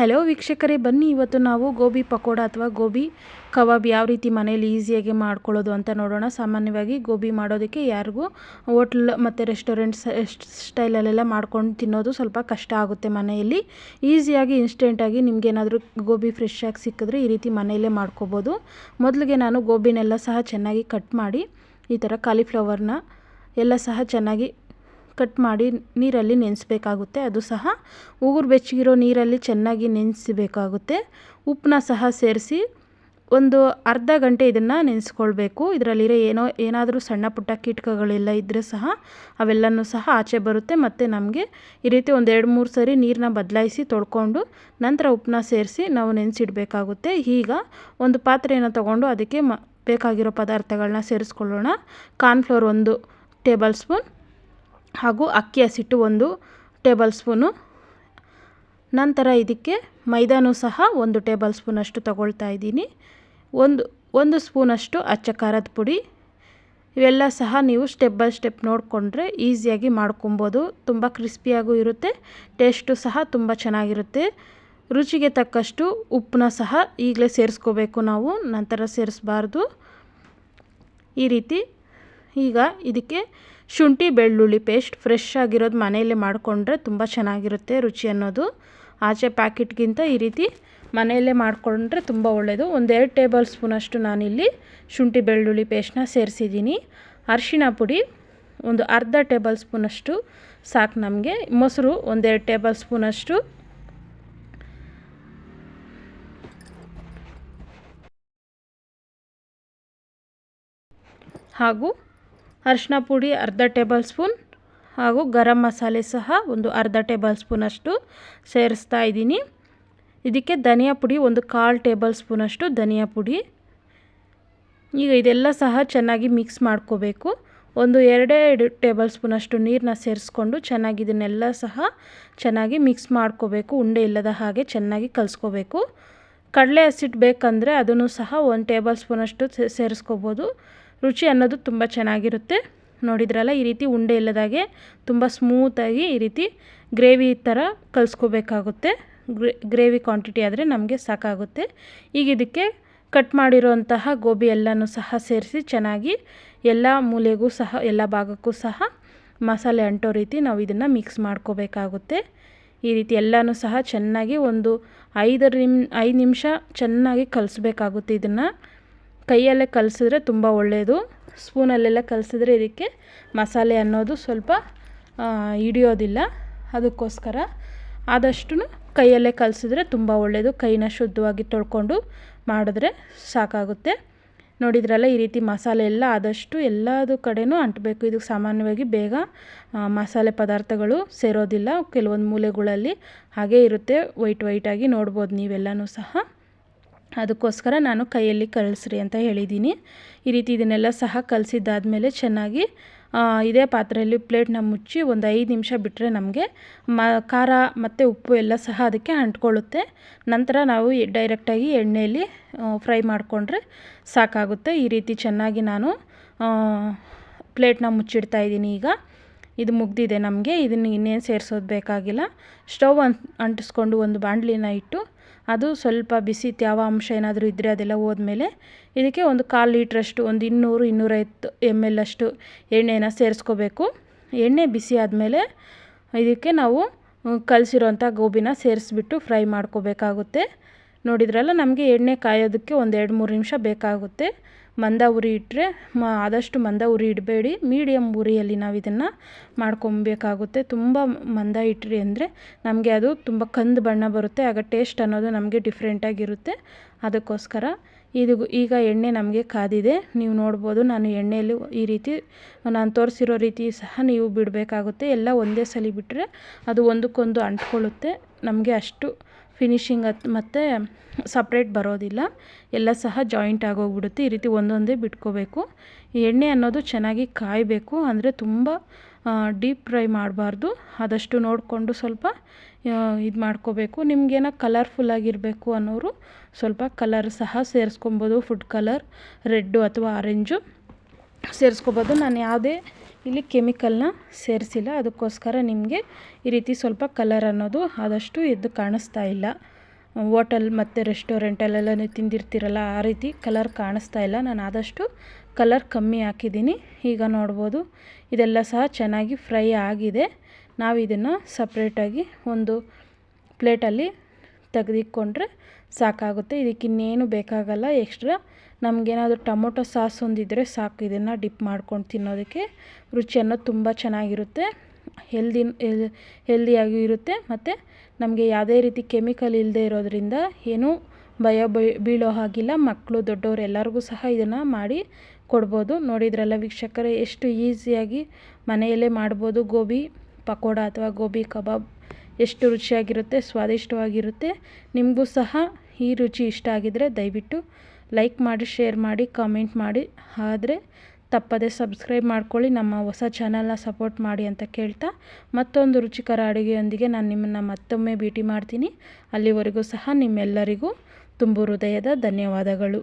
Hello ವೀಕ್ಷಕರೇ, ಬನ್ನಿ ಇವತ್ತು ನಾವು ಗೋಬಿ ಪಕೋಡ ಅಥವಾ ಗೋಬಿ ಕಬಾಬ್ ಯಾವ ರೀತಿ ಮನೆಯಲ್ಲಿ ಈಸಿಯಾಗಿ ಮಾಡ್ಕೊಳ್ಳೋದು ಅಂತ ನೋಡೋಣ. ಸಾಮಾನ್ಯವಾಗಿ ಗೋಬಿ ಮಾಡೋದಕ್ಕೆ ಯಾರಿಗೂ ಹೋಟ್ಲ್ ಮತ್ತು ರೆಸ್ಟೋರೆಂಟ್ಸ್ ಸ್ಟೈಲಲ್ಲೆಲ್ಲ ಮಾಡ್ಕೊಂಡು ತಿನ್ನೋದು ಸ್ವಲ್ಪ ಕಷ್ಟ ಆಗುತ್ತೆ. ಮನೆಯಲ್ಲಿ ಈಸಿಯಾಗಿ ಇನ್ಸ್ಟೆಂಟಾಗಿ ನಿಮಗೇನಾದರೂ ಗೋಬಿ ಫ್ರೆಶ್ ಆಗಿ ಸಿಕ್ಕಿದ್ರೆ ಈ ರೀತಿ ಮನೆಯಲ್ಲೇ ಮಾಡ್ಕೋಬೋದು. ಮೊದಲಿಗೆ ನಾನು ಗೋಬಿನೆಲ್ಲ ಸಹ ಚೆನ್ನಾಗಿ ಕಟ್ ಮಾಡಿ, ಈ ಥರ ಕಾಲಿಫ್ಲವರ್ನ ಎಲ್ಲ ಸಹ ಚೆನ್ನಾಗಿ ಕಟ್ ಮಾಡಿ ನೀರಲ್ಲಿ ನೆನೆಸಬೇಕಾಗುತ್ತೆ. ಅದು ಸಹ ಉಗುರು ಬೆಚ್ಚಗಿರೋ ನೀರಲ್ಲಿ ಚೆನ್ನಾಗಿ ನೆನೆಸಬೇಕಾಗುತ್ತೆ. ಉಪ್ಪನ್ನ ಸಹ ಸೇರಿಸಿ ಒಂದು ಅರ್ಧ ಗಂಟೆ ಇದನ್ನು ನೆನೆಸ್ಕೊಳ್ಬೇಕು. ಇದರಲ್ಲಿರೋ ಏನಾದರೂ ಸಣ್ಣ ಪುಟ್ಟ ಕೀಟಕಗಳೆಲ್ಲ ಇದ್ದರೆ ಸಹ ಅವೆಲ್ಲನೂ ಸಹ ಆಚೆ ಬರುತ್ತೆ. ಮತ್ತು ನಮಗೆ ಈ ರೀತಿ ಒಂದು 2-3 ಸರಿ ನೀರನ್ನ ಬದಲಾಯಿಸಿ ತೊಳ್ಕೊಂಡು ನಂತರ ಉಪ್ಪನ್ನ ಸೇರಿಸಿ ನಾವು ನೆನೆಸಿಡಬೇಕಾಗುತ್ತೆ. ಈಗ ಒಂದು ಪಾತ್ರೆಯನ್ನು ತಗೊಂಡು ಅದಕ್ಕೆ ಬೇಕಾಗಿರೋ ಪದಾರ್ಥಗಳನ್ನ ಸೇರಿಸ್ಕೊಳ್ಳೋಣ. ಕಾರ್ನ್ಫ್ಲೋರ್ 1 ಟೇಬಲ್ ಸ್ಪೂನ್ ಹಾಗೂ ಅಕ್ಕಿ ಹಸಿಟ್ಟು 1 ಟೇಬಲ್ ಸ್ಪೂನು. ನಂತರ ಇದಕ್ಕೆ ಮೈದಾನೂ ಸಹ 1 ಟೇಬಲ್ ಸ್ಪೂನಷ್ಟು ತಗೊಳ್ತಾ ಇದ್ದೀನಿ. ಒಂದು ಸ್ಪೂನಷ್ಟು ಅಚ್ಚ ಖಾರದ ಪುಡಿ. ಇವೆಲ್ಲ ಸಹ ನೀವು ಸ್ಟೆಪ್ ಬೈ ಸ್ಟೆಪ್ ನೋಡಿಕೊಂಡ್ರೆ ಈಸಿಯಾಗಿ ಮಾಡ್ಕೊಬೋದು. ತುಂಬ ಕ್ರಿಸ್ಪಿಯಾಗೂ ಇರುತ್ತೆ, ಟೇಸ್ಟು ಸಹ ತುಂಬ ಚೆನ್ನಾಗಿರುತ್ತೆ. ರುಚಿಗೆ ತಕ್ಕಷ್ಟು ಉಪ್ಪನ್ನ ಸಹ ಈಗಲೇ ಸೇರಿಸ್ಕೋಬೇಕು ನಾವು, ನಂತರ ಸೇರಿಸಬಾರ್ದು. ಈ ರೀತಿ ಈಗ ಇದಕ್ಕೆ ಶುಂಠಿ ಬೆಳ್ಳುಳ್ಳಿ ಪೇಸ್ಟ್ ಫ್ರೆಶ್ ಆಗಿರೋದು ಮನೆಯಲ್ಲೇ ಮಾಡಿಕೊಂಡ್ರೆ ತುಂಬ ಚೆನ್ನಾಗಿರುತ್ತೆ ರುಚಿ ಅನ್ನೋದು. ಆಚೆ ಪ್ಯಾಕೆಟ್ಗಿಂತ ಈ ರೀತಿ ಮನೆಯಲ್ಲೇ ಮಾಡಿಕೊಂಡ್ರೆ ತುಂಬ ಒಳ್ಳೆಯದು. 1-2 ಟೇಬಲ್ ಸ್ಪೂನಷ್ಟು ನಾನಿಲ್ಲಿ ಶುಂಠಿ ಬೆಳ್ಳುಳ್ಳಿ ಪೇಸ್ಟ್ನ ಸೇರಿಸಿದ್ದೀನಿ. ಅರಿಶಿಣ ಪುಡಿ ಒಂದು ಅರ್ಧ ಟೇಬಲ್ ಸ್ಪೂನಷ್ಟು ಸಾಕು ನಮಗೆ. ಮೊಸರು 1-2 ಟೇಬಲ್ ಸ್ಪೂನಷ್ಟು. ಹಾಗೂ ಅರಿಶಿನ ಪುಡಿ ಅರ್ಧ ಟೇಬಲ್ ಸ್ಪೂನ್ ಹಾಗೂ ಗರಂ ಮಸಾಲೆ ಸಹ ಒಂದು ಅರ್ಧ ಟೇಬಲ್ ಸ್ಪೂನಷ್ಟು ಸೇರಿಸ್ತಾ ಇದ್ದೀನಿ. ಇದಕ್ಕೆ ಧನಿಯಾ ಪುಡಿ 1/4 ಟೇಬಲ್ ಸ್ಪೂನಷ್ಟು ಧನಿಯಾ ಪುಡಿ. ಈಗ ಇದೆಲ್ಲ ಸಹ ಚೆನ್ನಾಗಿ ಮಿಕ್ಸ್ ಮಾಡ್ಕೋಬೇಕು. 2 ಟೇಬಲ್ ಸ್ಪೂನಷ್ಟು ನೀರನ್ನ ಸೇರಿಸ್ಕೊಂಡು ಚೆನ್ನಾಗಿ ಇದನ್ನೆಲ್ಲ ಸಹ ಚೆನ್ನಾಗಿ ಮಿಕ್ಸ್ ಮಾಡ್ಕೋಬೇಕು. ಉಂಡೆ ಇಲ್ಲದ ಹಾಗೆ ಚೆನ್ನಾಗಿ ಕಲಿಸ್ಕೋಬೇಕು. ಕಡಲೆ ಹಸಿಟ್ಟು ಬೇಕಂದರೆ ಅದನ್ನು ಸಹ 1 ಟೇಬಲ್ ಸ್ಪೂನಷ್ಟು ಸೇರಿಸ್ಕೋಬೋದು. ರುಚಿ ಅನ್ನೋದು ತುಂಬ ಚೆನ್ನಾಗಿರುತ್ತೆ. ನೋಡಿದ್ರಲ್ಲ, ಈ ರೀತಿ ಉಂಡೆ ಇಲ್ಲದಾಗೆ ತುಂಬ ಸ್ಮೂತಾಗಿ ಈ ರೀತಿ ಗ್ರೇವಿ ಥರ ಕಲಿಸ್ಕೋಬೇಕಾಗುತ್ತೆ. ಗ್ರೇವಿ ಕ್ವಾಂಟಿಟಿ ಆದರೆ ನಮಗೆ ಸಾಕಾಗುತ್ತೆ. ಈಗ ಇದಕ್ಕೆ ಕಟ್ ಮಾಡಿರೋಂತಹ ಗೋಬಿ ಎಲ್ಲನೂ ಸಹ ಸೇರಿಸಿ ಚೆನ್ನಾಗಿ ಎಲ್ಲ ಮೂಲೆಗೂ ಸಹ ಎಲ್ಲ ಭಾಗಕ್ಕೂ ಸಹ ಮಸಾಲೆ ಅಂಟೋ ರೀತಿ ನಾವು ಇದನ್ನು ಮಿಕ್ಸ್ ಮಾಡ್ಕೋಬೇಕಾಗುತ್ತೆ. ಈ ರೀತಿ ಎಲ್ಲನೂ ಸಹ ಚೆನ್ನಾಗಿ ಒಂದು 5 ನಿಮಿಷ ಚೆನ್ನಾಗಿ ಕಲಿಸ್ಬೇಕಾಗುತ್ತೆ. ಇದನ್ನು ಕೈಯಲ್ಲೇ ಕಲಿಸಿದ್ರೆ ತುಂಬ ಒಳ್ಳೆಯದು. ಸ್ಪೂನಲ್ಲೆಲ್ಲ ಕಲಿಸಿದ್ರೆ ಇದಕ್ಕೆ ಮಸಾಲೆ ಅನ್ನೋದು ಸ್ವಲ್ಪ ಹಿಡಿಯೋದಿಲ್ಲ. ಅದಕ್ಕೋಸ್ಕರ ಆದಷ್ಟು ಕೈಯಲ್ಲೇ ಕಲಿಸಿದ್ರೆ ತುಂಬ ಒಳ್ಳೆಯದು. ಕೈನ ಶುದ್ಧವಾಗಿ ತೊಳ್ಕೊಂಡು ಮಾಡಿದ್ರೆ ಸಾಕಾಗುತ್ತೆ. ನೋಡಿದ್ರಲ್ಲ, ಈ ರೀತಿ ಮಸಾಲೆ ಎಲ್ಲ ಆದಷ್ಟು ಎಲ್ಲದೂ ಕಡೆನೂ ಅಂಟಬೇಕು. ಇದು ಸಾಮಾನ್ಯವಾಗಿ ಬೇಗ ಮಸಾಲೆ ಪದಾರ್ಥಗಳು ಸೇರೋದಿಲ್ಲ. ಕೆಲವೊಂದು ಮೂಲೆಗಳಲ್ಲಿ ಹಾಗೇ ಇರುತ್ತೆ, ವೈಟಾಗಿ ನೋಡ್ಬೋದು ನೀವೆಲ್ಲನೂ ಸಹ. ಅದಕ್ಕೋಸ್ಕರ ನಾನು ಕೈಯಲ್ಲಿ ಕಲಿಸ್ರಿ ಅಂತ ಹೇಳಿದ್ದೀನಿ. ಈ ರೀತಿ ಇದನ್ನೆಲ್ಲ ಸಹ ಕಲಸಿದ್ದಾದಮೇಲೆ ಚೆನ್ನಾಗಿ ಇದೇ ಪಾತ್ರೆಯಲ್ಲಿ ಪ್ಲೇಟ್ನ ಮುಚ್ಚಿ ಒಂದು 5 ನಿಮಿಷ ಬಿಟ್ಟರೆ ನಮಗೆ ಖಾರ ಮತ್ತು ಉಪ್ಪು ಎಲ್ಲ ಸಹ ಅದಕ್ಕೆ ಅಂಟ್ಕೊಳ್ಳುತ್ತೆ. ನಂತರ ನಾವು ಡೈರೆಕ್ಟಾಗಿ ಎಣ್ಣೆಯಲ್ಲಿ ಫ್ರೈ ಮಾಡಿಕೊಂಡ್ರೆ ಸಾಕಾಗುತ್ತೆ. ಈ ರೀತಿ ಚೆನ್ನಾಗಿ ನಾನು ಪ್ಲೇಟ್ನ ಮುಚ್ಚಿಡ್ತಾ ಇದ್ದೀನಿ. ಈಗ ಇದು ಮುಗ್ದಿದೆ ನಮಗೆ. ಇದನ್ನು ಇನ್ನೇನು ಸೇರಿಸೋದು ಬೇಕಾಗಿಲ್ಲ. ಸ್ಟವ್ ಅಂಟಿಸ್ಕೊಂಡು ಒಂದು ಬಾಣಲಿನ ಇಟ್ಟು ಅದು ಸ್ವಲ್ಪ ಬಿಸಿ ತೇವಾಂಶ ಏನಾದರೂ ಇದ್ದರೆ ಅದೆಲ್ಲ ಹೋದ್ಮೇಲೆ ಇದಕ್ಕೆ ಒಂದು 1/4 ಲೀಟ್ರಷ್ಟು 200-250 ml ಅಷ್ಟು ಎಣ್ಣೆನ ಸೇರಿಸ್ಕೋಬೇಕು. ಎಣ್ಣೆ ಬಿಸಿ ಆದಮೇಲೆ ಇದಕ್ಕೆ ನಾವು ಕಲಸಿರೋಂಥ ಗೋಬಿನ ಸೇರಿಸ್ಬಿಟ್ಟು ಫ್ರೈ ಮಾಡ್ಕೋಬೇಕಾಗುತ್ತೆ. ನೋಡಿದ್ರಲ್ಲ, ನಮಗೆ ಎಣ್ಣೆ ಕಾಯೋದಕ್ಕೆ 1-2-3 ನಿಮಿಷ ಬೇಕಾಗುತ್ತೆ. ಮಂದ ಉರಿ ಇಟ್ಟರೆ ಆದಷ್ಟು ಮಂದ ಉರಿ ಇಡಬೇಡಿ, ಮೀಡಿಯಮ್ ಉರಿಯಲ್ಲಿ ನಾವು ಇದನ್ನು ಮಾಡ್ಕೊಬೇಕಾಗುತ್ತೆ. ತುಂಬ ಮಂದ ಇಟ್ರಿ ಅಂದರೆ ನಮಗೆ ಅದು ತುಂಬ ಕಂದು ಬಣ್ಣ ಬರುತ್ತೆ. ಆಗ ಟೇಸ್ಟ್ ಅನ್ನೋದು ನಮಗೆ ಡಿಫ್ರೆಂಟಾಗಿರುತ್ತೆ. ಅದಕ್ಕೋಸ್ಕರ ಈಗ ಎಣ್ಣೆ ನಮಗೆ ಕಾದಿದೆ. ನೀವು ನೋಡ್ಬೋದು, ನಾನು ಎಣ್ಣೆಯಲ್ಲಿ ಈ ರೀತಿ ನಾನು ತೋರಿಸಿರೋ ರೀತಿ ಸಹ ನೀವು ಬಿಡಬೇಕಾಗುತ್ತೆ. ಎಲ್ಲ ಒಂದೇ ಸಲ ಬಿಟ್ಟರೆ ಅದು ಒಂದಕ್ಕೊಂದು ಅಂಟ್ಕೊಳ್ಳುತ್ತೆ. ನಮಗೆ ಅಷ್ಟು ಫಿನಿಶಿಂಗ್ ಮತ್ತು ಸಪ್ರೇಟ್ ಬರೋದಿಲ್ಲ. ಎಲ್ಲ ಸಹ ಜಾಯಿಂಟ್ ಆಗೋಗ್ಬಿಡುತ್ತೆ. ಈ ರೀತಿ ಒಂದೊಂದೇ ಬಿಟ್ಕೋಬೇಕು. ಎಣ್ಣೆ ಅನ್ನೋದು ಚೆನ್ನಾಗಿ ಕಾಯಬೇಕು, ಅಂದರೆ ತುಂಬ ಡೀಪ್ ಫ್ರೈ ಮಾಡಬಾರ್ದು. ಆದಷ್ಟು ನೋಡಿಕೊಂಡು ಸ್ವಲ್ಪ ಇದು ಮಾಡ್ಕೋಬೇಕು. ನಿಮಗೇನೋ ಕಲರ್ಫುಲ್ಲಾಗಿರಬೇಕು ಅನ್ನೋರು ಸ್ವಲ್ಪ ಕಲರ್ ಸಹ ಸೇರಿಸ್ಕೊಬೋದು. ಫುಡ್ ಕಲರ್ ರೆಡ್ಡು ಅಥವಾ ಆರೆಂಜು ಸೇರಿಸ್ಕೋಬೋದು. ನಾನು ಯಾವುದೇ ಇಲ್ಲಿ ಕೆಮಿಕಲ್ನ ಸೇರಿಸಿಲ್ಲ. ಅದಕ್ಕೋಸ್ಕರ ನಿಮಗೆ ಈ ರೀತಿ ಸ್ವಲ್ಪ ಕಲರ್ ಅನ್ನೋದು ಆದಷ್ಟು ಎದ್ದು ಕಾಣಿಸ್ತಾ ಇಲ್ಲ. ಹೋಟೆಲ್ ಮತ್ತು ರೆಸ್ಟೋರೆಂಟಲ್ಲೆಲ್ಲ ನೀವು ತಿಂದಿರ್ತೀರಲ್ಲ ಆ ರೀತಿ ಕಲರ್ ಕಾಣಿಸ್ತಾ ಇಲ್ಲ. ನಾನು ಆದಷ್ಟು ಕಲರ್ ಕಮ್ಮಿ ಹಾಕಿದ್ದೀನಿ. ಈಗ ನೋಡ್ಬೋದು ಇದೆಲ್ಲ ಸಹ ಚೆನ್ನಾಗಿ ಫ್ರೈ ಆಗಿದೆ. ನಾವು ಇದನ್ನು ಸಪ್ರೇಟಾಗಿ ಒಂದು ಪ್ಲೇಟಲ್ಲಿ ತೆಗೆದಿಟ್ಕೊಂಡ್ರೆ ಸಾಕಾಗುತ್ತೆ. ಇದಕ್ಕಿನ್ನೇನು ಬೇಕಾಗಲ್ಲ ಎಕ್ಸ್ಟ್ರಾ. ನಮಗೇನಾದರೂ ಟೊಮೊಟೊ ಸಾಸ್ ಒಂದಿದ್ದರೆ ಸಾಕು, ಇದನ್ನು ಡಿಪ್ ಮಾಡ್ಕೊಂಡು ತಿನ್ನೋದಕ್ಕೆ ರುಚಿ ಅನ್ನೋದು ತುಂಬ ಚೆನ್ನಾಗಿರುತ್ತೆ. ಹೆಲ್ದಿಯಾಗೂ ಇರುತ್ತೆ ಮತ್ತು ನಮಗೆ ಯಾವುದೇ ರೀತಿ ಕೆಮಿಕಲ್ ಇಲ್ಲದೆ ಇರೋದರಿಂದ ಏನೂ ಭಯ ಬೀಳೋ ಹಾಗಿಲ್ಲ. ಮಕ್ಕಳು ದೊಡ್ಡವರು ಎಲ್ಲರಿಗೂ ಸಹ ಇದನ್ನು ಮಾಡಿ ಕೊಡ್ಬೋದು. ನೋಡಿದ್ರಲ್ಲ ವೀಕ್ಷಕರೇ, ಎಷ್ಟು ಈಸಿಯಾಗಿ ಮನೆಯಲ್ಲೇ ಮಾಡ್ಬೋದು. ಗೋಬಿ ಪಕೋಡ ಅಥವಾ ಗೋಬಿ ಕಬಾಬ್ ಎಷ್ಟು ರುಚಿಯಾಗಿರುತ್ತೆ, ಸ್ವಾದಿಷ್ಟವಾಗಿರುತ್ತೆ. ನಿಮಗೂ ಸಹ ಈ ರುಚಿ ಇಷ್ಟ ಆಗಿದ್ದರೆ ದಯವಿಟ್ಟು ಲೈಕ್ ಮಾಡಿ, ಶೇರ್ ಮಾಡಿ, ಕಾಮೆಂಟ್ ಮಾಡಿ. ಆದರೆ ತಪ್ಪದೆ ಸಬ್ಸ್ಕ್ರೈಬ್ ಮಾಡ್ಕೊಳ್ಳಿ, ನಮ್ಮ ಹೊಸ ಚಾನಲ್ನ ಸಪೋರ್ಟ್ ಮಾಡಿ ಅಂತ ಕೇಳ್ತಾ, ಮತ್ತೊಂದು ರುಚಿಕರ ಅಡುಗೆಯೊಂದಿಗೆ ನಾನು ನಿಮ್ಮನ್ನು ಮತ್ತೊಮ್ಮೆ ಭೇಟಿ ಮಾಡ್ತೀನಿ. ಅಲ್ಲಿವರೆಗೂ ಸಹ ನಿಮ್ಮೆಲ್ಲರಿಗೂ ತುಂಬು ಹೃದಯದ ಧನ್ಯವಾದಗಳು.